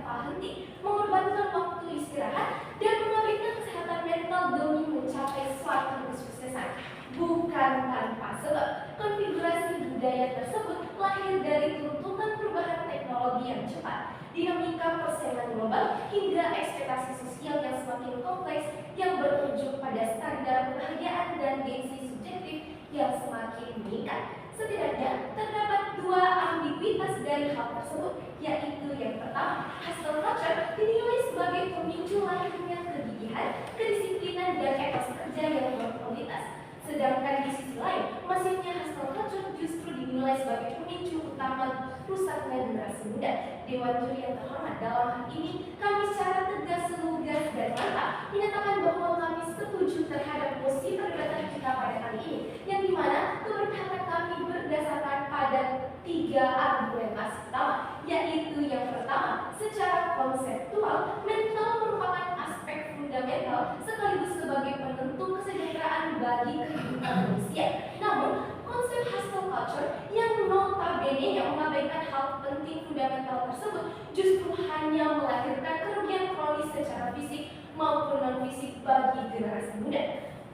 tanpa henti, mengorbankan waktu istirahat, dan mengabaikan kesehatan mental demi mencapai suatu kesuksesan. Bukan tanpa sebab, konfigurasi budaya tersebut lahir dari tuntutan perubahan teknologi yang cepat, dinamika persaingan global, hingga ekspektasi sosial yang semakin kompleks yang berujung pada standar kebahagiaan dan gengsi subjektif yang semakin meningkat. Setidaknya terdapat dua ambiguitas dari hal tersebut, yaitu yang pertama, hustle culture dinilai sebagai pemicu lahirnya kegigihan, kedisiplinan, dan etos kerja yang berkualitas. Sedangkan di sisi lain, masifnya hustle culture justru dinilai sebagai pemicu utama rusaknya generasi muda. Dewan Juri yang terhormat, dalam hal ini kami secara tegas, lugas, dan mantap menyatakan bahwa kami setuju terhadap posisi perdebatan kita pada kali ini, yang dimana keberpihakan kami berdasarkan pada tiga argumentasi utama, yaitu yang pertama, secara konseptual, mental merupakan aspek fundamental sekaligus sebagai penentu kesejahteraan bagi kehidupan manusia. Namun, konsep hustle culture yang notabene yang mengabaikan hal penting fundamental tersebut justru hanya melahirkan kerugian kronis secara fisik maupun non-fisik bagi generasi muda.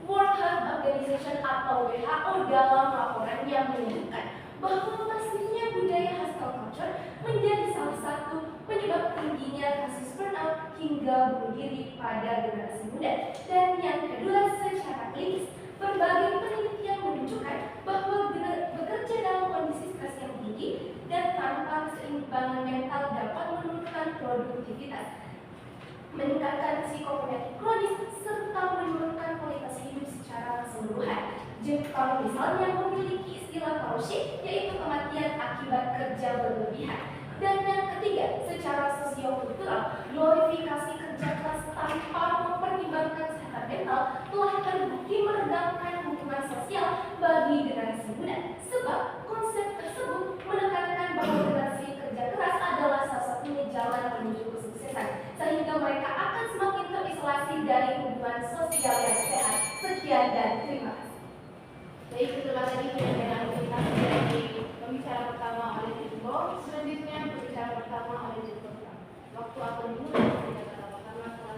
World Health Organization atau WHO dalam laporannya menyebutkan bahwa masifnya budaya hustle culture menjadi salah satu penyebab tingginya kasus burnout hingga bunuh diri pada generasi muda. Dan yang kedua, secara klinis, berbagai penelitian menunjukkan bahwa bekerja dalam kondisi stres yang tinggi dan tanpa keseimbangan mental dapat menurunkan produktivitas, meningkatkan risiko penyakit kronis, serta menurunkan kualitas hidup secara keseluruhan. Jepang misalnya memiliki istilah karoshi, yaitu kematian akibat kerja berlebihan. Dan yang ketiga, secara sosiokultural, glorifikasi kerja keras tanpa mempertimbangkan kesehatan mental telah terbukti meredamkan hubungan sosial bagi generasi muda. Sebab konsep tersebut menekankan bahwa generasi kerja keras adalah salah satunya jalan menuju kesuksesan, sehingga mereka akan semakin terisolasi dari hubungan sosial yang sehat. Sekian dan terima kasih. Baik, itulah tadi penyampaian kita dari pembicara pertama oleh Jumbo. Selanjutnya pembicara pertama oleh Jumbo. Waktu akan dimulai pembicara pertama telah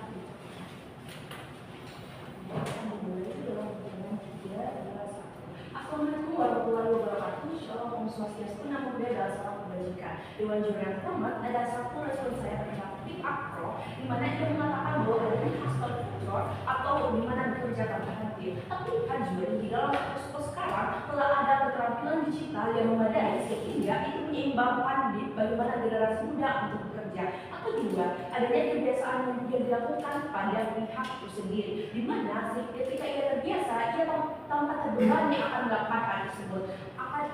Assalamualaikum warahmatullahi wabarakatuh. Shalom, Om Swastiastu, Namo Buddhaya, dan salam kebajikan. Dewan Juri yang terhormat, ada satu respon saya terhadap Tip Akro, di mana ia mengatakan bahwa ada hustle culture atau di mana bekerja tanpa henti. Tapi Pak Juri, di dalam kasus sekarang telah ada keterampilan digital yang memadai sehingga itu menyeimbangkan bagaimana generasi muda untuk bekerja. Atau juga adanya kebiasaan yang juga dilakukan pada pihak itu sendiri, di mana ketika ia terbiasa, ia tanpa terbebani akan melakukan hal tersebut.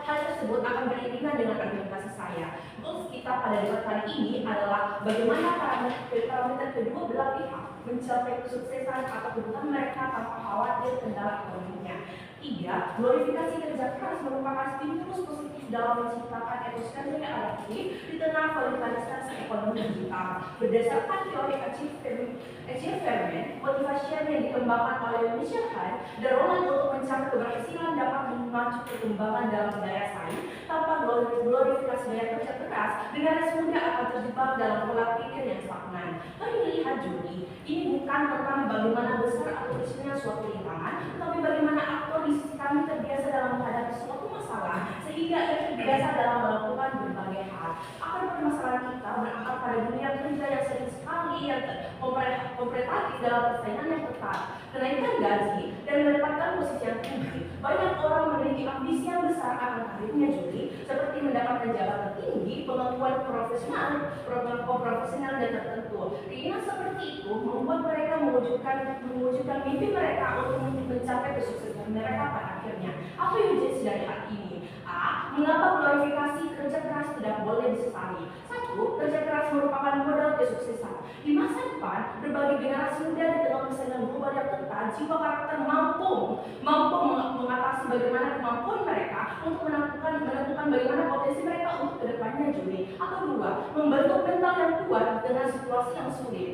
Hal tersebut akan beriringan dengan argumentasi saya. Goals kita pada debat kali ini adalah bagaimana parameter kedua belah pihak mencapai kesuksesan atau kebutuhan mereka tanpa khawatir kendala ekonominya. 3. Glorifikasi kerja keras merupakan stimulus positif dalam menciptakan etos kerja yang adaptif di tengah kualifikasi ekonomi digital. Berdasarkan teori achievement, motivasi yang dikembangkan oleh Michel Han, dorongan untuk mencapai keberhasilan dapat memacu perkembangan dalam daya saing. Tanpa glorifikasi daya kerja keras, generasi muda akan terjebak dalam pola pikir yang stagnan. Kami melihat Juri, ini bukan tentang bagaimana besar atau kecilnya suatu rintangan, tetapi bagaimana aktor di sisi kami terbiasa dalam menghadapi suatu masalah, sehingga ia terbiasa dalam melakukan berbagai hal. Akar permasalahan kita berakar pada dunia kerja yang sering sekali yang kompetitif dalam persaingan yang ketat, kenaikan gaji, dan mendapatkan posisi yang tinggi. Banyak orang memiliki ambisi yang besar akan karirnya Juri, seperti mendapatkan jabatan tinggi, pengakuan profesional dan tertentu. Keinginan seperti itu membuat mereka mewujudkan mimpi mereka untuk mencapai kesuksesan mereka pada akhirnya. Apa yang menjadi dari hal ini? A. Mengapa glorifikasi kerja keras tidak boleh disesali? 1. Kerja keras merupakan modal kesuksesan. Di masa depan, berbagai generasi muda di tengah persaingan global yang ketat, jiwa karakter mampu mengatasi bagaimana kemampuan mereka untuk menentukan bagaimana potensi mereka untuk kedepannya Juri. Atau 2. Membentuk mental yang kuat dengan situasi yang sulit.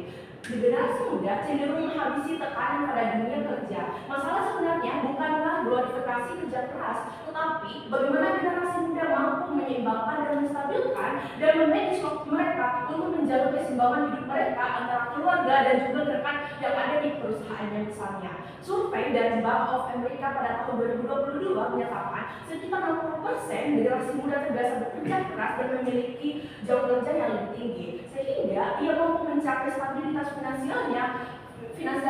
Di generasi muda cenderung menghabisi tekanan pada dunia kerja. Masalah sebenarnya bukanlah glorifikasi kerja keras, tetapi bagaimana generasi muda mampu menyeimbangkan dan menstabilkan dan memanage waktu mereka untuk menjalin keseimbangan hidup mereka antara keluarga dan juga rekan yang ada di perusahaannya misalnya. Survei dari Bank of America pada tahun 2022 menyatakan sekitar 60% generasi muda terbiasa bekerja keras dan memiliki jam kerja yang lebih tinggi, sehingga ia mampu mencapai stabilitas finansial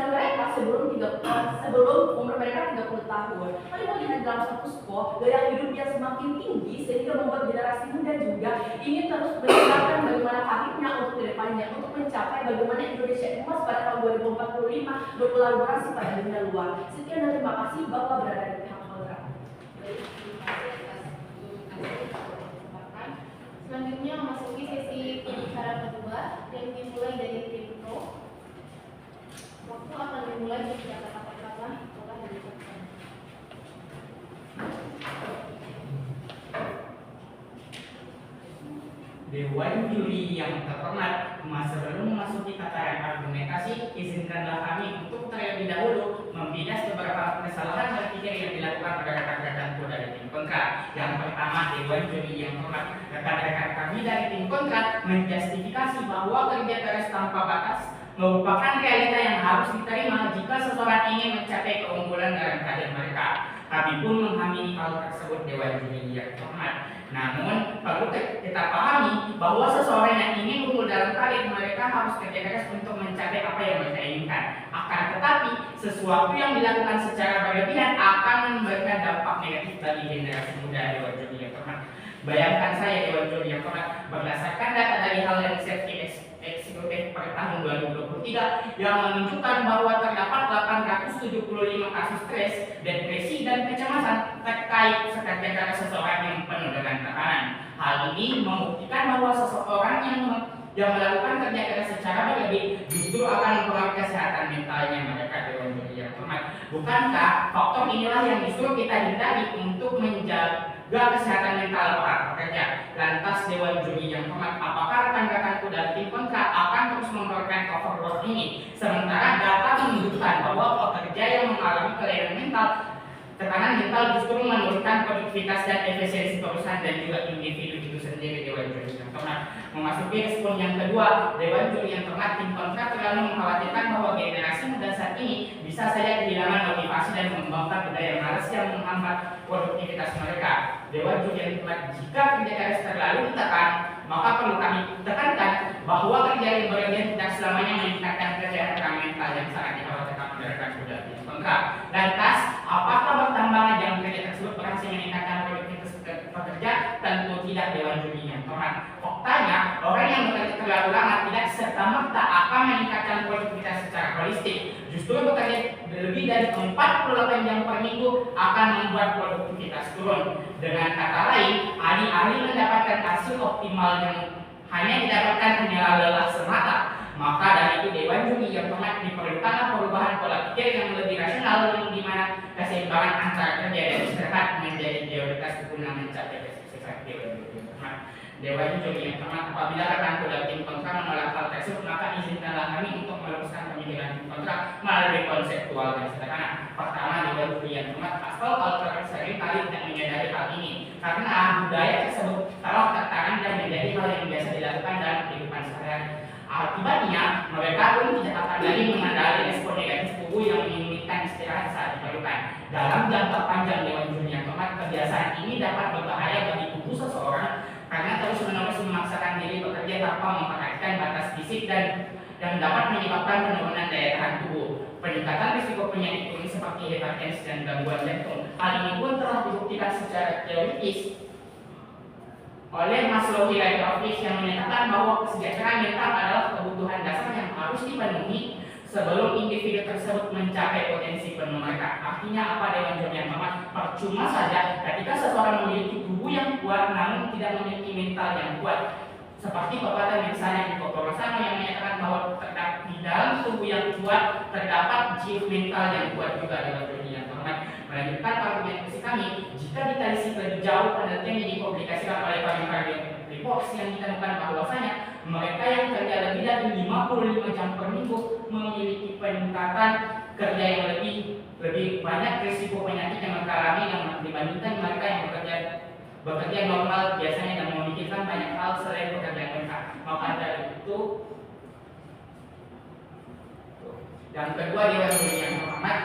mereka sebelum umur mereka 30 tahun. Mari melihat dalam status quo gaya hidup yang semakin tinggi sehingga membuat generasi muda juga ingin terus meningkatkan bagaimana karirnya untuk kedepannya untuk mencapai bagaimana Indonesia emas pada tahun 2045 berkolaborasi pada dunia luar. Sekian dan terima kasih Bapak berada di pihak kontra. Baik, terima kasih atas kesempatan. Selanjutnya memasuki sesi pembicaraan kedua yang dimulai dari tim pro. Waktu akan dimulai jika kata pertama telah diucapkan. Dewan juri yang terhormat, sebelum memasuki tataran argumentasi, izinkanlah kami untuk terlebih dahulu membilas beberapa kesalahan berpikir yang dilakukan oleh rekan-rekanku dari tim kontra. Yang pertama, Dewan juri yang terhormat, rekan-rekan kami dari tim kontra menjustifikasi bahwa kerja keras tanpa batas merupakan realita yang harus diterima jika seseorang ingin mencapai keunggulan dalam karir mereka. Kami pun memahami hal tersebut Dewan juri yang terhormat. Namun, perlu kita pahami bahwa seseorang yang ingin unggul dalam karir mereka harus kerja keras untuk mencapai apa yang mereka inginkan. Akan tetapi, sesuatu yang dilakukan secara berlebihan akan memberikan dampak negatif bagi generasi muda Dewan juri yang terhormat. Bayangkan saya Dewan juri yang terhormat, berdasarkan data dari Hal and Safety Executive per tahun 2023 yang menunjukkan bahwa terdapat 875 kasus stres, depresi, dan kecemasan terkait kerja keras seseorang yang penuh dengan tekanan. Hal ini membuktikan bahwa seseorang yang melakukan kerja keras secara berlebih justru akan mempengaruhi kesehatan mentalnya mereka Dewan juri yang terhormat. Bukankah faktor inilah yang justru kita hindari untuk menjaga kesehatan mental para pekerja? Lantas Dewan juri yang terhormat, apakah rekan-rekanku dari tim kontra akan terus memperolehkan overload ini? Sementara data menunjukkan bahwa pekerja yang mengalami kelainan mental, tekanan mental justru menurunkan produktivitas dan efisiensi perusahaan dan juga individu itu sendiri Dewan juri yang terhormat. Memasuki respon yang kedua, Dewan juri yang terhormat, tim kontra terlalu mengkhawatirkan bahwa generasi muda saat ini bisa saja kehilangan motivasi dan mengembangkan budaya malas yang menghambat produktivitas mereka. Dewan juri yang terhormat, jika kerja keras terlalu ditekan, maka perlu kami tekankan bahwa kerja yang berlebihan tidak selamanya meningkatkan kesehatan mental yang sangat dikhawatirkan oleh rekan muda tim kontra. Lantas, apakah bertambahnya jam kerja tersebut berhasil meningkatkan produktivitas pekerja? Tentu tidak Dewan juri yang terhormat. Faktanya, orang yang bekerja terlalu lama tidak serta-merta akan meningkatkan produktivitas secara holistik. Justru bekerja lebih dari 48 jam per minggu akan membuat produktivitas turun. Dengan kata lain, alih-alih mendapatkan hasil optimal yang hanya didapatkan hanyalah lelah semata, maka dari itu Dewan juri yang terhormat, diperlukanlah perubahan pola pikir yang lebih rasional yang dimana keseimbangan antara kerja dan istirahat menjadi prioritas guna mencapai kesuksesan Dewan juri yang terhormat. Dewan juri yang terhormat, apabila rekan dari tim kontra menolak hal tersebut, maka izinkanlah kami untuk meluruskan pemikiran tim kontra melalui konseptual dan sederhana. Pertama, Dewan juri yang terhormat, asal author seringkali tidak menyadari hal ini karena budaya tersebut telah tertanam dan menjadi hal yang biasa dilakukan dalam kehidupan sehari-hari. Akibatnya, mereka pun tidak akan lagi mengenali respon negatif tubuh yang menyulitkan istirahat saat diperlukan. Dalam jangka panjang Dewan juri yang terhormat, kebiasaan ini dapat berbahaya bagi tubuh seseorang karena terus-menerus memaksakan diri bekerja tanpa memperhatikan batas fisik dan yang dapat menyebabkan penurunan daya tahan tubuh. Peningkatan risiko penyakit kronis seperti hipertensi dan gangguan jantung. Hal ini pun telah dibuktikan secara teoritis oleh Maslow hierarchy of needs yang menyatakan bahwa kesejahteraan mental adalah kebutuhan dasar yang harus dipenuhi sebelum individu tersebut mencapai potensi penuh mereka. Artinya apa Dewan juri yang terhormat? Percuma saja ketika seseorang memiliki tubuh yang kuat namun tidak memiliki mental yang kuat. Seperti pepatah misalnya di Kokorosano yang menyatakan bahwa di dalam tubuh yang kuat terdapat jiwa mental yang kuat juga Dewan juri yang terhormat. Melanjutkan argumentasi kami, jika ditelisik lebih jauh penelitian yang dipublikasikan oleh Parian Reports yang ditemukan bahwasanya mereka yang kerja lebih dari 55 jam per minggu memiliki peningkatan kerja yang lebih banyak risiko penyakit yang mereka alami yang dibandingkan mereka yang bekerja normal biasanya dan memikirkan banyak hal selain pekerjaan mereka. Maka dari itu, yang kedua, Dewan Juri yang terhormat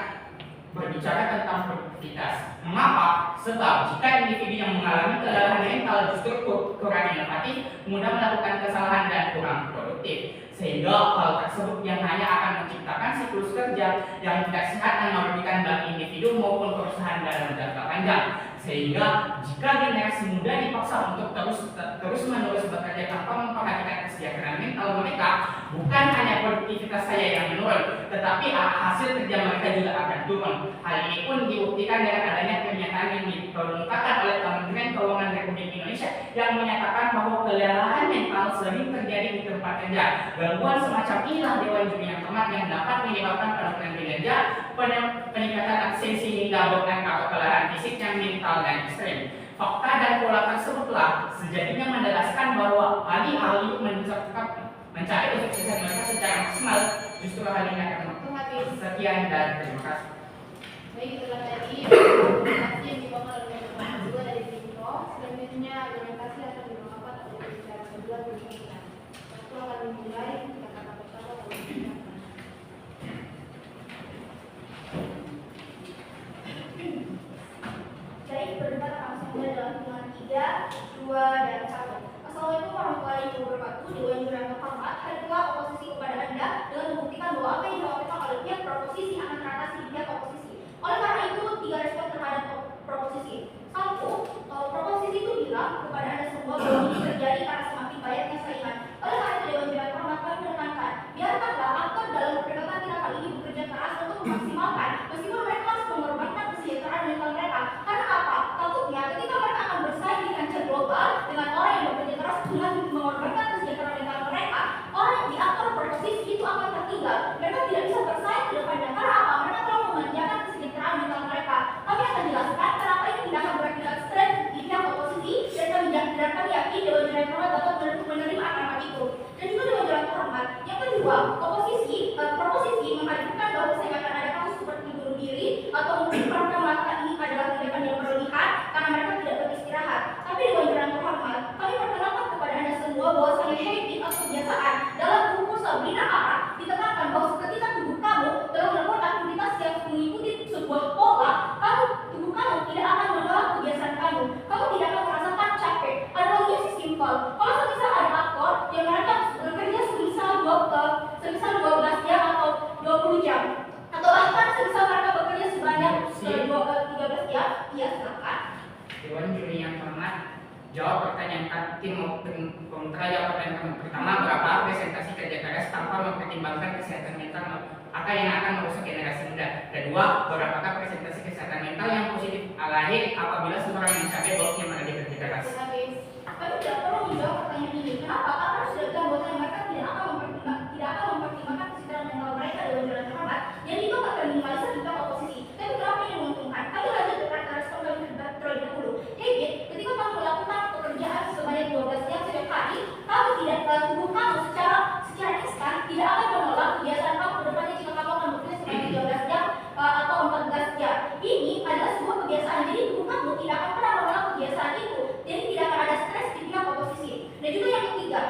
berbicara tentang produktivitas. Mengapa? Sebab jika individu yang mengalami kelelahan mental justru kurang inovatif, mudah melakukan kesalahan dan kurang produktif. Sehingga hal tersebut yang hanya akan menciptakan siklus kerja yang tidak sehat dan merugikan bagi individu maupun perusahaan dalam jangka panjang. Sehingga jika generasi muda dipaksa untuk terus-menerus bekerja tanpa memperhatikan kesejahteraan mental mereka, bukan hanya produktivitas saya yang menurun, tetapi hasil kerja mereka juga akan turun. Hal ini pun dibuktikan dengan adanya pernyataan yang dikemukakan oleh Kementerian Keuangan Republik Indonesia yang menyatakan bahwa kelelahan mental sering terjadi di tempat kerja. Gangguan semacam inilah Dewan Juri yang terhormat yang dapat menyebabkan penurunan kinerja, peningkatan absensi hingga bahkan atau kelelahan fisik yang mental dan ekstrem. Fakta dan pola tersebutlah sejatinya menjelaskan bahwa alih-alih mencari kesuksesan mereka secara maksimal, justru hal ini akan sekian dan terima kasih. Baik, itulah tadi argumentasi yang dibawa oleh teman kedua dari Tinko. Selanjutnya argumentasi akan dibawakan oleh bicara kedua dari kita. Aku akan memulai kata-kata pertama oleh kita. Baik, berdebat langsung mulai dalam hitungan 3, 2, dan 1. Assalamualaikum warahmatullahi wabarakatuh. Dewan Juri yang terhormat, hadirlah oposisi kepada Anda dengan membuktikan bahwa apa yang dilakukan oleh pihak proposisi akan teratasi di pihak oposisi. Oleh karena itu, 3 respon terhadap proposisi. 1. Proposisi itu bilang kepada Anda semua bahwa ini terjadi karena semakin banyaknya saingan. Oleh karena itu, Dewan Juri yang terhormat kami menekankan, biarkanlah aktor dalam perdagangan kita kali ini bekerja keras untuk memaksimalkan, meskipun mereka harus mengorbankan kesejahteraan mental mereka. Karena apa? Takutnya ketika mereka akan bersaing di kancah global dengan orang yang bekerja keras dengan mengorbankan kesejahteraan mental mereka, orang di aktor proposisi itu akan tertinggal. Mereka tidak bisa bersaing ke depannya. Karena apa? Mereka telah memanjakan kesejahteraan mental mereka. Kami akan jelaskan kenapa ini tidak akan berakibat stres di pihak oposisi, dan kami yakin Dewan Juri yang terhormat dapat menerima akan itu. Dan juga Dewan Juri yang terhormat. Yang kedua, proposisi menghadirkan bahwa saya akan ada kasus seperti bunuh diri atau mungkin mereka melakukan ini adalah tindakan yang berlebihan karena mereka tidak beristirahat. Tapi Dewan Juri yang terhormat, kami perkenalkan kepada Anda semua bahwasanya habit atau kebiasaan dalam buku Sabrina Ara ditekankan bahwa ketika tubuh kamu dalam melakukan aktivitas yang mengikuti sebuah pola, tubuh kamu tidak akan menolak kebiasaan kamu. Kamu tidak akan merasakan capek. Analoginya sih simpel. Kalau semisal ada aktor yang mereka bekerja semisal 12 jam atau 20 jam, atau bahkan semisal mereka bekerja sebanyak 13 jam, ya silakan. Dewan Juri yang terhormat, jawab pertanyaan tim kontra. Jawab pertanyaan pertama, berapa presentasi kerja keras tanpa mempertimbangkan kesehatan mental yang akan merusak generasi muda. Kedua, berapakah presentasi kesehatan mental yang positif lahir apabila seseorang mencapai bosnya menjadi kerja keras? Kami tidak perlu menjawab pertanyaan ini. Kenapa? Karena sudah bilang bahwa mereka tidak akan mempertimbangkan kesehatan mental mereka Dewan Juri yang terhormat, yang itu akan terminimalisir di pihak oposisi. Tapi kenapa ini menguntungkan? Kami lanjut ke respon kami terlebih dahulu. Habit, ketika kamu melakukan pekerjaan sebanyak 12 jam setiap hari, tubuh kamu secara instan tidak akan menolak kebiasaan kamu ke depannya jika kamu akan bekerja sebanyak 13 jam atau 14 jam. Ini adalah sebuah kebiasaan, jadi tubuh kamu tidak akan pernah menolak kebiasaan itu. Jadi tidak akan ada stres di pihak oposisi. Dan juga yang ketiga,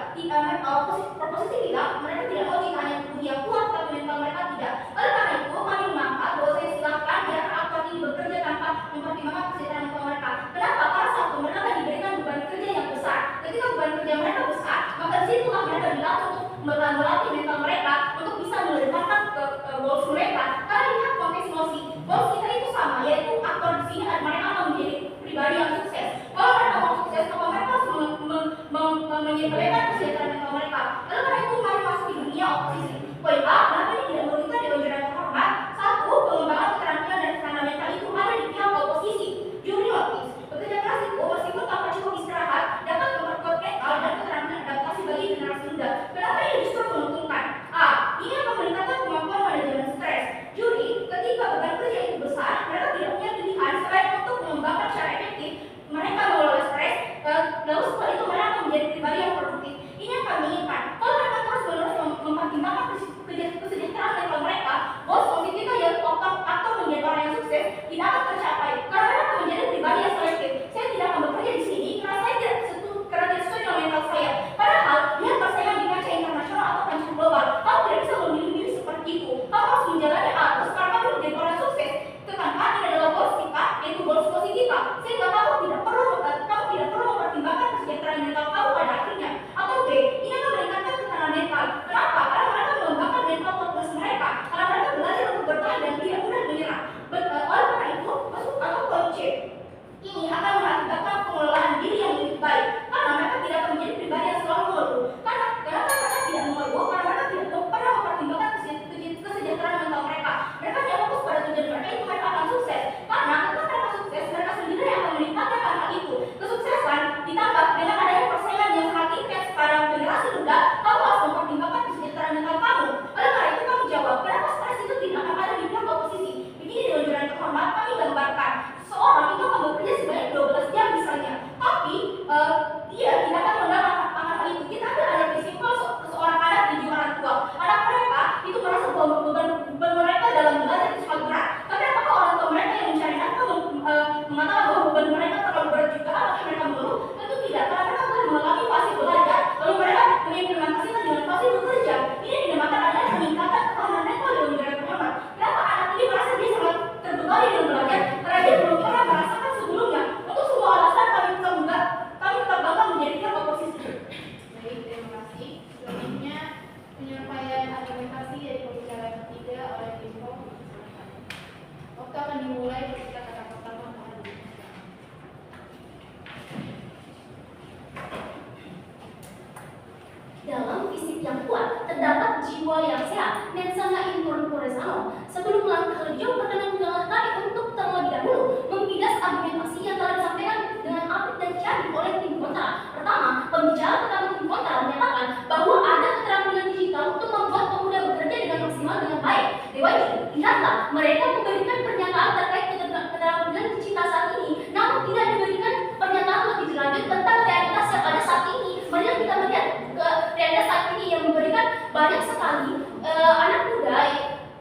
yang kuat, terdapat jiwa yang sehat, mensana in corpore sano. Sebelum melangkah lebih jauh, perkenan kami untuk terlebih dahulu membidas argumentasi yang telah disampaikan dengan apik dan cantik oleh tim kontra. Pertama, pembicara pertama tim kontra menyatakan bahwa ada keterampilan digital untuk membuat pemuda bekerja dengan maksimal dengan baik. Dewan juri, lihatlah, mereka memberikan pernyataan terkait keterampilan digital saat ini, namun tidak diberikan pernyataan lebih lanjut tentang realitas yang ada saat ini. Mari kita melihat ke realitas saat ini yang memberikan banyak sekali anak muda,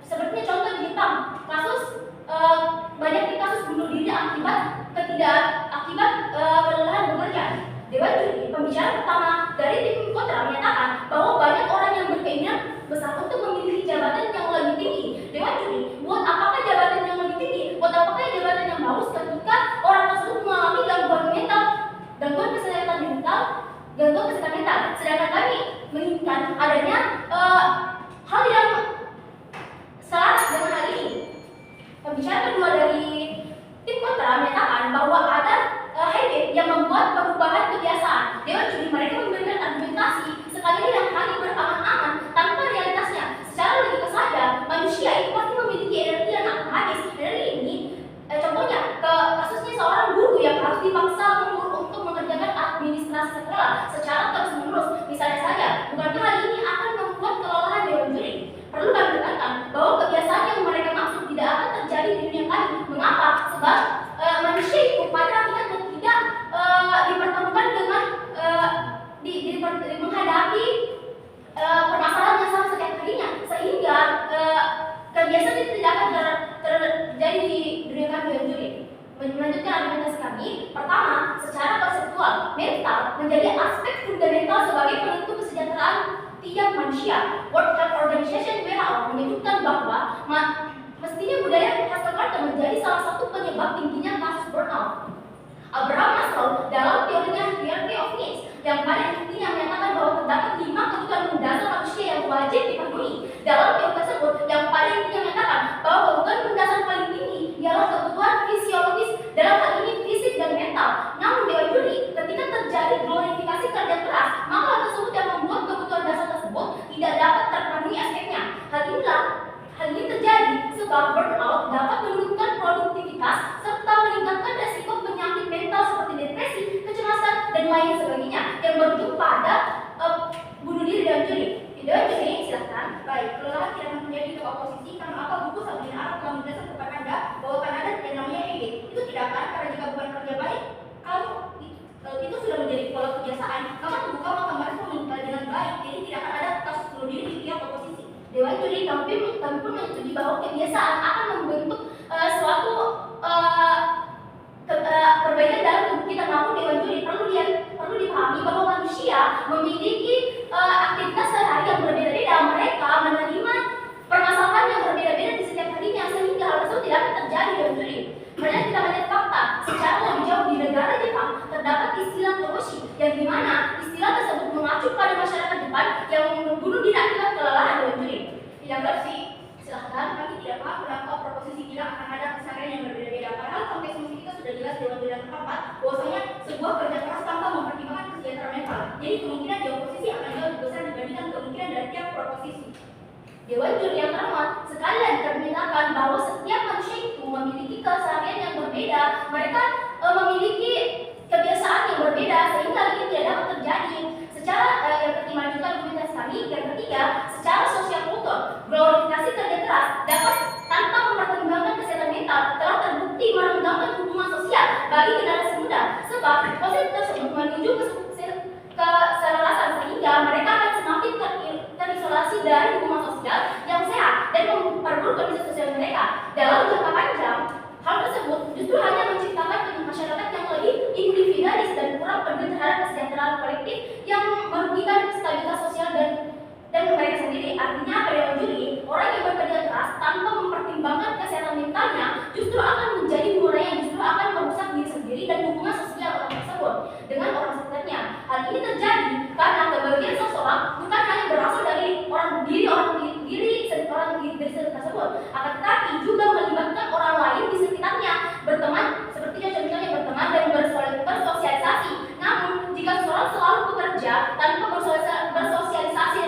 sepertinya contoh di Jepang, banyak kasus bunuh diri akibat kelelahan bekerja. Dewan juri, pembicara pertama dari tim kontra menyatakan bahwa banyak orang yang berkeinginan besar untuk memiliki jabatan yang lebih tinggi. Dewan juri, buat apakah jabatan yang lebih tinggi? Buat apakah jabatan yang bagus ketika orang tersebut mengalami gangguan kesehatan mental? Sedangkan kami menginginkan adanya hal yang selaras dengan hal ini. Pembicara kedua dari tim kontra menyatakan bahwa ada habit yang membuat perubahan kebiasaan. Dewan juri, mereka memberikan argumentasi sekali yang hanya berangan-angan tanpa realitasnya. Secara logika saja, manusia itu pasti memiliki energi yang akan habis. Dari ini, contohnya kasusnya seorang guru yang harus dipaksa untuk mengerjakan administrasi sekolah secara terus-menerus. Misalnya saja, bukankah hal ini akan membuat kelelahan dewan juri? Perlu kami tekankan bahwa kebiasaan yang mereka maksud tidak akan terjadi di dunia kami. Mengapa? Sebab manusia itu pada hakikatnya tidak dipertemukan dengan menghadapi permasalahan yang sama setiap harinya, sehingga kebiasaan itu tidak akan terjadi di dunia kami dewan juri. Melanjutkan argumentasi kami, pertama, secara konseptual, mental menjadi aspek fundamental sebagai penentu kesejahteraan tiap manusia. World Health Organization (WHO) menyebutkan bahwa mestinya budaya hustle culture menjadi salah satu penyebab tingginya kasus burnout. Abraham Maslow dalam teorinya Hierarchy of Needs yang pada intinya menyatakan bahwa terdapat 5 kebutuhan mendasar manusia yang wajib dipenuhi. Dalam teori tersebut, yang pada intinya menyatakan bahwa kebutuhan mendasar paling tinggi ialah kebutuhan fisiologis, dalam hal ini fisik dan mental. Namun dewan juri, ketika terjadi glorifikasi kerja keras, maka hal tersebut yang membuat kebutuhan dasar tersebut tidak dapat terpenuhi aspeknya. Hal ini terjadi sebab burnout dapat menurunkan produktivitas serta meningkatkan resiko penyakit mental seperti depresi, kecemasan, dan lain sebagainya yang berujung pada bunuh diri. Dewan juri, silahkan. Baik, kelelahan tidak akan menjadi ke oposisi karena apa buku Sabrina Arab telah menjelaskan kepada Anda bahwa akan ada yang namanya habit. Itu tidak akan, karena jika bukan kerja baik, kalau itu sudah menjadi pola kebiasaan, maka tubuh kamu akan merespon dengan baik. Jadi tidak akan ada kasus bunuh diri di pihak oposisi. Dewan juri, kami pun menyetujui bahwa kebiasaan akan membentuk suatu perbaikan dalam tubuh kita. Namun dewan juri perlu dipahami bahwa manusia memiliki aktivitas sehari yang berbeda-beda. Mereka menerima permasalahan yang berbeda-beda di setiap harinya, sehingga hal tersebut tidak akan terjadi. Dewan juri, mari kita melihat fakta. Secara lebih jauh, di negara Jepang terdapat istilah koroshi, yang dimana istilah tersebut mengacu pada masyarakat Jepang yang membunuh diri akibat kelelahan. Dewan juri, Yang bersih, silahkan. Kami tidak paham kenapa proposisi bilang akan ada keseharian yang berbeda-beda. Padahal konteks musik kita sudah jelas dewan juri yang keempat bahwasanya sebuah kerja keras tanpa mempertimbangkan kesejahteraan mental. Jadi kemungkinan di oposisi akan jauh lebih besar dibandingkan kemungkinan dari tiap proposisi. dewan juri yang terhormat, sekali lagi kami menyatakan bahwa setiap manusia itu memiliki keseharian yang berbeda. Mereka memiliki kebiasaan yang berbeda, sehingga ini tidak dapat terjadi. Secara yang ketiga, lanjutkan argumentasi kami. Yang ketiga, secara sosial kultur, glorifikasi kerja keras dapat tanpa mempertimbangkan kesehatan mental telah terbukti merendahkan hubungan sosial bagi generasi muda. Sebab konsep tersebut menuju keselarasan, sehingga mereka akan semakin terisolasi dari hubungan sosial yang sehat dan memperburuk kondisi sosial mereka. Dalam jangka panjang, hal tersebut justru hanya menciptakan masyarakat yang lebih individualis dan kurang peduli terhadap kesejahteraan kolektif yang merugikan stabilitas sosial dan mereka sendiri. Artinya apa dewan juri? Orang yang bekerja keras tanpa mempertimbangkan kesehatan mentalnya justru akan menjadi orang yang justru akan merusak diri sendiri dan hubungan sosial orang tersebut dengan orang sekitarnya. Hal ini terjadi karena kebahagiaan seseorang bukan hanya berasal dari diri tersebut, akan tetapi juga melibatkan orang lain di sekitarnya, berteman, seperti contohnya berteman dan bersosialisasi. Namun jika seseorang selalu bekerja tanpa bersosialisasi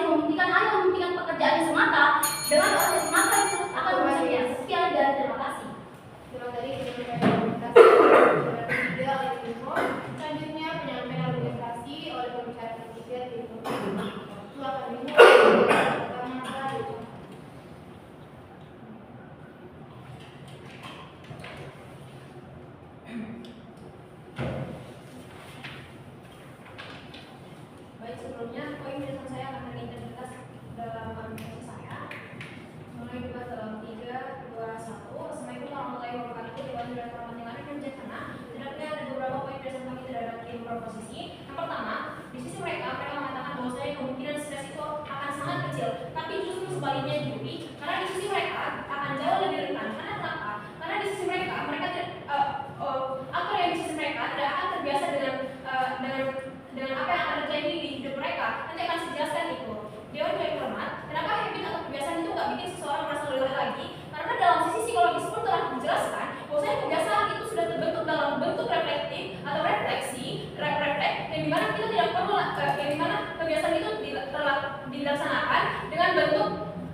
bentuk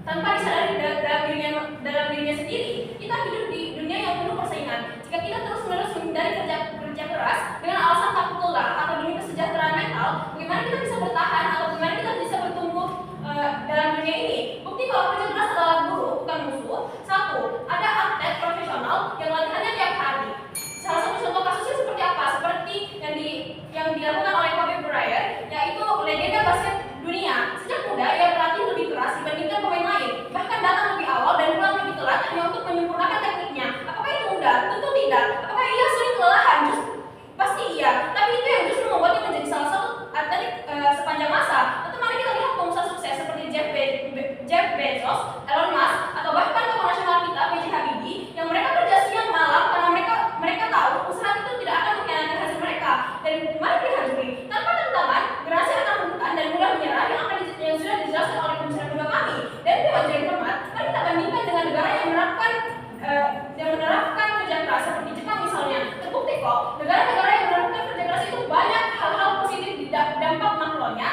tanpa disadari dalam dirinya sendiri. Kita hidup di dunia yang penuh persaingan. Jika kita terus-menerus menghindari kerja keras dengan alasan takut lelah atau demi kesejahteraan mental, bagaimana kita bisa bertahan atau bagaimana kita bisa bertumbuh dalam dunia ini? Bukti kalau kerja keras adalah guru, bukan musuh. Satu, ada atlet profesional yang latihannya tiap hari. Salah satu contoh kasusnya seperti apa? Seperti yang dilakukan oleh Kobe Bryant, yaitu legenda basket dunia. Sejak muda ia berlatih lebih keras dibandingkan pemain lain, bahkan datang lebih awal dan pulang lebih telat hanya untuk menyempurnakan tekniknya. Apakah itu mudah? Tentu tidak. Apakah ia sering kelelahan? Pasti iya. Tapi itu yang justru membuatnya menjadi salah satu atlet sepanjang masa. Atau mari kita lihat pengusaha sukses seperti Jeff Bezos, Elon Musk, atau bahkan tokoh nasional kita B.J. Habibie, yang mereka kerja siang malam karena mereka tahu usaha itu tidak akan mengkhianati hasil mereka. Dan mari lihat juri, tanpa tantangan, generasi akan rentan dan mudah menyerah yang sudah dijelaskan oleh pembicara kedua kami. Dan Dewan Juri Hormat, mari kita bandingkan dengan negara yang menerapkan kerja keras seperti Jepang misalnya. Terbukti kok, negara-negara yang menerapkan kerja keras itu banyak hal-hal positif di dampak makronya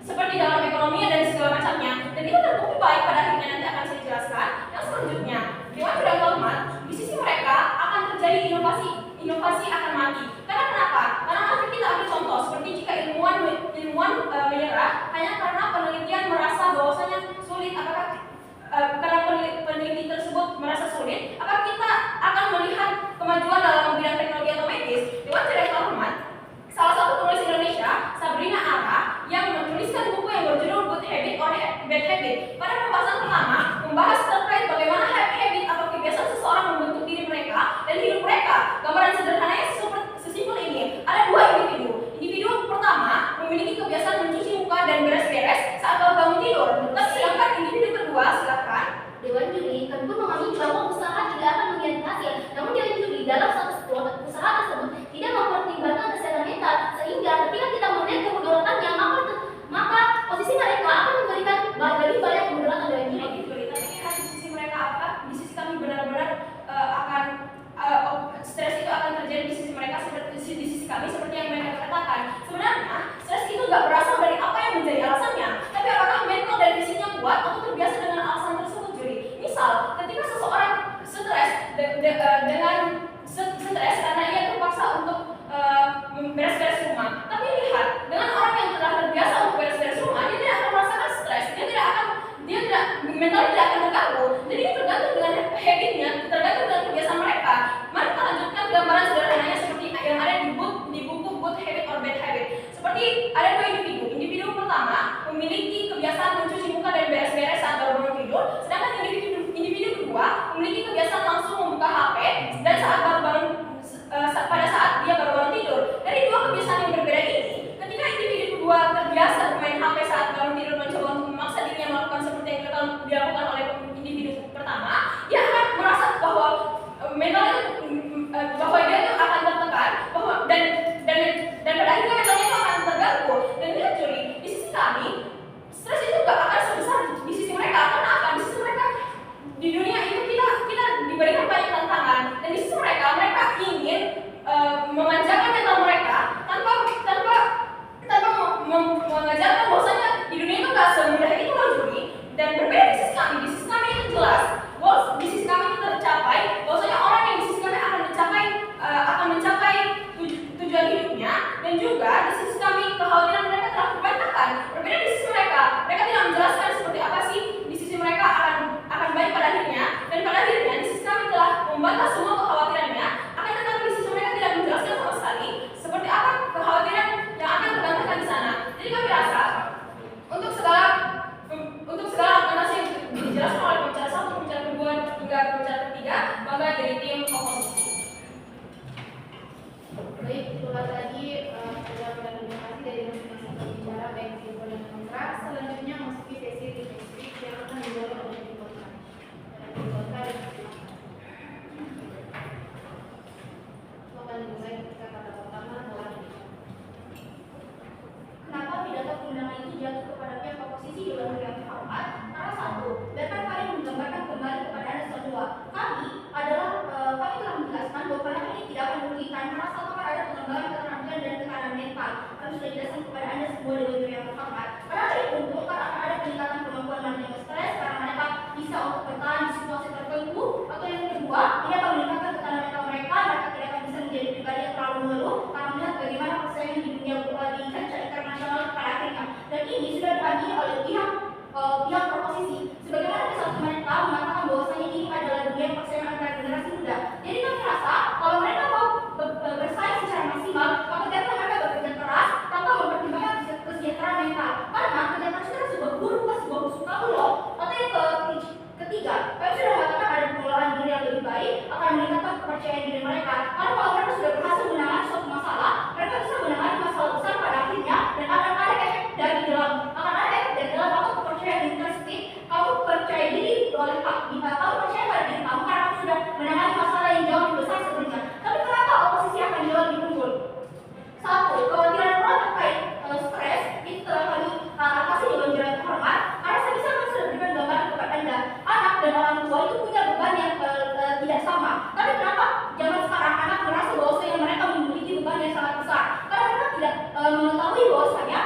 seperti dalam ekonomi dan segala macamnya. Dan itu terbukti baik pada akhirnya nanti akan saya jelaskan. Yang selanjutnya, Dewan Juri Hormat, di sisi mereka akan terjadi inovasi akan mati. Karena kenapa? Karena nanti kita ambil contoh seperti jika ilmuwan menyerah hanya karena penelitian merasa bahwasanya sulit, karena peneliti tersebut merasa sulit, apakah kita akan melihat kemajuan dalam bidang teknologi atau medis? Dewan Juri Hormat, salah satu penulis Indonesia, Sabrina Ara, yang menuliskan buku yang berjudul Good Habit or Bad Habit. Pada pembahasan pertama, membahas terkait bagaimana habit atau kebiasaan seseorang membentuk diri mereka dan hidup mereka. Gambaran sederhananya sesimpel ini. Ada dua individu. Individu pertama memiliki kebiasaan mencuci muka dan beres-beres saat baru bangun tidur. Sedangkan individu kedua, silakan. Dewan Juri tentu memahami bahwa usaha tidak akan mengkhianati hasil. Namun Dewan Juri dalam satu usaha tersebut tidak mempertimbangkan kesehatan mental, sehingga ketika kita melihat kemudaratannya, maka posisi mereka akan memberikan lebih banyak kemudaratan Dewan Juri. Tapi lihat di sisi mereka apa? Di sisi kami benar-benar akan stres itu akan terjadi di sisi mereka seperti di sisi kami seperti yang mereka katakan. Sebenarnya stres itu nggak berasal dari apa yang menjadi alasannya, tapi apakah mental dan fisiknya kuat atau terbiasa dengan alasan tersebut, Juri. Misal, ketika seseorang stres karena ia terpaksa untuk beres-beres rumah. Tapi lihat, dengan orang yang telah terbiasa untuk beres-beres rumah, dia tidak akan merasakan stres, mental tidak akan terganggu. Jadi ini tergantung dengan habitnya, tergantung dengan kebiasaan mereka. Mari kita lanjutkan gambaran sederhananya seperti yang ada di buku Good Habit or Bad Habit. Seperti ada dua individu. Individu pertama memiliki kebiasaan mencuci muka dan beres-beres saat baru bangun tidur, sedangkan individu kedua memiliki kebiasaan langsung membuka HP dan pada saat dia baru bangun tidur. Dari dua kebiasaan yang berbeda ini, ketika individu kedua terbiasa bermain HP saat bangun tidur mencoba untuk memaksa dirinya melakukan seperti yang dilakukan oleh individu pertama, dia akan merasa bahwa bahwa dia itu akan tertekan dan pada akhirnya mentalnya itu akan terganggu. Dan lihat Juri, di sisi kami stres itu gak akan sebesar di sisi mereka. Karena apa? Di sisi mereka di dunia itu kita diberikan banyak tantangan, dan di sisi mereka ingin memanjakan mental mereka tanpa mengajarkan bahwasanya di dunia itu gak semudah itu loh Juri. Dan berbeda di sisi kami itu jelas bahwa di sisi kami itu tercapai bahwasanya orang yang di sisi kami akan mencapai tujuan hidupnya, dan juga di sisi kami kekhawatiran mereka telah terbantahkan. Berbeda di sisi mereka tidak menjelaskan seperti apa sih di sisi mereka akan baik pada akhirnya, dan pada akhirnya di sisi kami telah membantah semua kekhawatirannya, akan tetapi di sisi mereka tidak menjelaskan sama sekali seperti apa kekhawatiran yang akan terbantahkan di sana. Jadi kami rasa untuk segala argumentasi yang dijelaskan oleh pembicara satu, pembicara kedua hingga pembicara ketiga, maka dari tim oposisi. Baik, itulah tadi pendapat dan terima kasih dari masing-masing pembicara baik di pro dan kontra. Selanjutnya masuki sesi refleksi yang akan dibawa oleh tim kontra. Silakan dimulai ketika kata pertama telah Kenapa pidato keundangan itu jatuh kepada pihak oposisi Dewan Juri yang terhormat? Karena satu, biarkan kami menggambarkan kembali kepada Anda semua. Kami telah menjelaskan bahwa pandangan ini tidak akan merugikan karena satu kan ada pengembangan keterampilan dan tekanan mental. Kami sudah jelaskan kepada Anda semua Dewan Juri yang terhormat. Karena dari untuk akan ada peningkatan kemampuan bisa untuk bertahan di situasi tertentu, atau yang kedua, ini akan meningkatkan ketahanan mental mereka. Mereka tidak akan bisa menjadi pribadi yang terlalu mengeluh karena melihat bagaimana persaingan di dunia di kancah internasional pada akhirnya. Dan ini sudah diamini oleh pihak proposisi. Sebagaimana misal mereka mengatakan bahwasanya ini adalah dunia persaingan antara generasi muda. Jadi kami rasa kalau mereka mau bersaing secara maksimal, maka mereka bekerja keras tanpa mempertimbangkan kesejahteraan mental. Karena kerja keras itu sebuah guru, sebuah suka loh. Atau yang ketiga, kami sudah mengatakan ada pengelolaan diri yang lebih baik akan meningkatkan kepercayaan diri mereka. Karena kalau mereka sudah berhasil menangani suatu masalah, mereka bisa menangani masalah besar pada akhirnya, dan akan ada efek dari dalam, atau kepercayaan interstik. Kamu percaya diri oleh kamu percaya pada diri kamu karena kamu sudah menangani masalah yang jauh lebih besar sebelumnya. Tapi kenapa oposisi akan jauh lebih unggul? Satu, kekhawatiran orang terkait stres itu telah kami atasi di Banjuran Terhormat. Karena saya bisa sudah berikan gambaran kepada Anda, anak dan orang tua itu punya beban yang tidak sama. Tapi kenapa zaman sekarang anak merasa bahwasanya mereka memiliki beban yang sangat besar? Karena mereka tidak mengetahui bahwasanya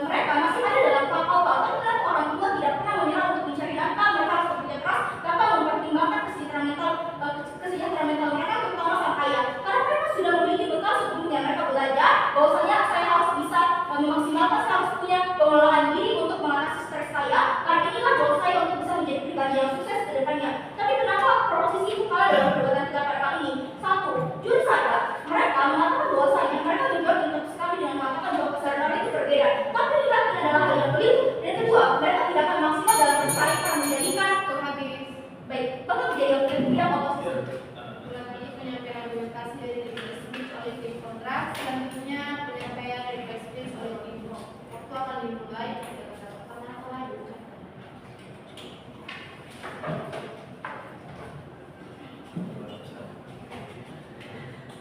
mereka masih ada dalam tahap awal. Tapi kenapa orang tua tidak pernah menyerah untuk mencari nafkah? Mereka harus bekerja keras tanpa mempertimbangkan kesejahteraan mental mereka, terutama sang ayah. Karena mereka sudah memiliki bekal sebelumnya. Mereka belajar bahwasanya saya harus bisa memaksimalkan, saya harus punya pengelolaan diri untuk mengatasi stres saya. Karena inilah goal saya untuk bisa menjadi pribadi yang sukses ke depannya. Tapi kenapa proposisi itu kalah dalam perdebatan kita pada kali ini? Satu, jujur saja, mereka mengatakan bahwasanya mereka menjawab untuk sekali dengan mengatakan bahwa kesadaran itu berbeda. Tapi lihat ini adalah hal yang keliru. Dan kedua, mereka tidak akan maksimal dalam bersaing karena menjadikan baik, maka menjadi yang ketiga oposisi. Ulangi penyampaian argumentasi dari speech oleh tim kontra. Selanjutnya penyampaian dari speech oleh tim pro. Waktu akan dimulai.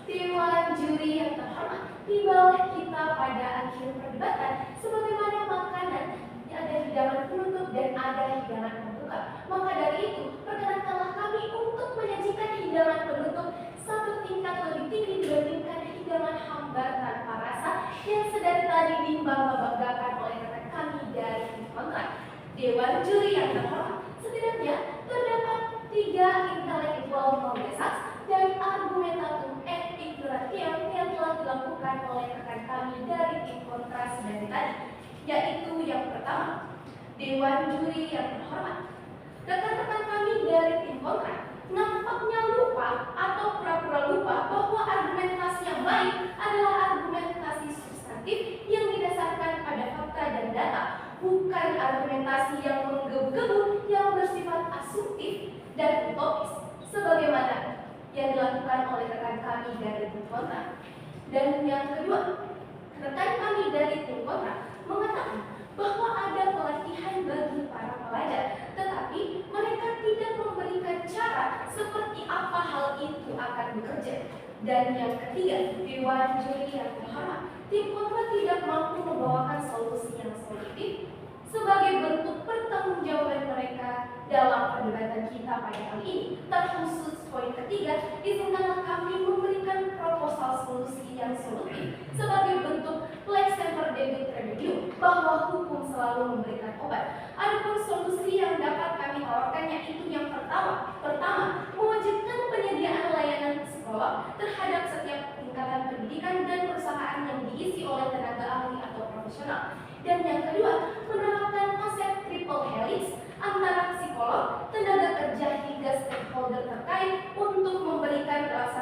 Dewan juri yang terhormat, tibalah kita pada akhir perdebatan. Sebagaimana makanan ada hidangan penutup dan ada hidangan pembuka, maka dari itu perkenankanlah kami untuk menyajikan hidangan penutup satu tingkat lebih tinggi dibandingkan hidangan hambar tanpa rasa yang sedari tadi dibangga-banggakan oleh rekan kami dari tim kontra. Dewan juri yang terhormat, setidaknya terdapat 3 intelektual pembesak dan argumentatum et ignoratium yang telah dilakukan oleh rekan kami dari tim kontra sedari tadi, yaitu yang pertama, Dewan juri yang terhormat. Rekan-rekan kami dari tim kontra nampaknya lupa atau pura-pura lupa bahwa argumentasi yang baik adalah argumentasi substantif yang didasarkan pada fakta dan data, bukan argumentasi yang menggebu-gebu yang bersifat asumtif dan utopis, sebagaimana yang dilakukan oleh rekan kami dari tim kontra. Dan yang kedua, rekan kami dari tim kontra mengatakan bahwa ada pelatihan bagi para pelajar, tetapi mereka tidak memberikan cara seperti apa hal itu akan bekerja. Dan yang ketiga, Dewan juri yang terhormat, tim kontra tidak mampu membawakan solusi yang solutif sebagai bentuk pertanggungjawaban mereka dalam perdebatan kita pada kali ini. Terkhusus poin ketiga, izinkanlah kami memberikan proposal solusi yang solutif sebagai bentuk lex semper debit remedium, bahwa hukum selalu memberikan obat. Adapun solusi yang dapat kami tawarkan yaitu yang pertama, mewajibkan penyediaan layanan psikolog terhadap setiap tingkatan pendidikan dan perusahaan yang diisi oleh tenaga ahli atau profesional. Dan yang kedua, menerapkan konsep triple helix antara psikolog, tenaga kerja hingga stakeholder terkait untuk memberikan rasa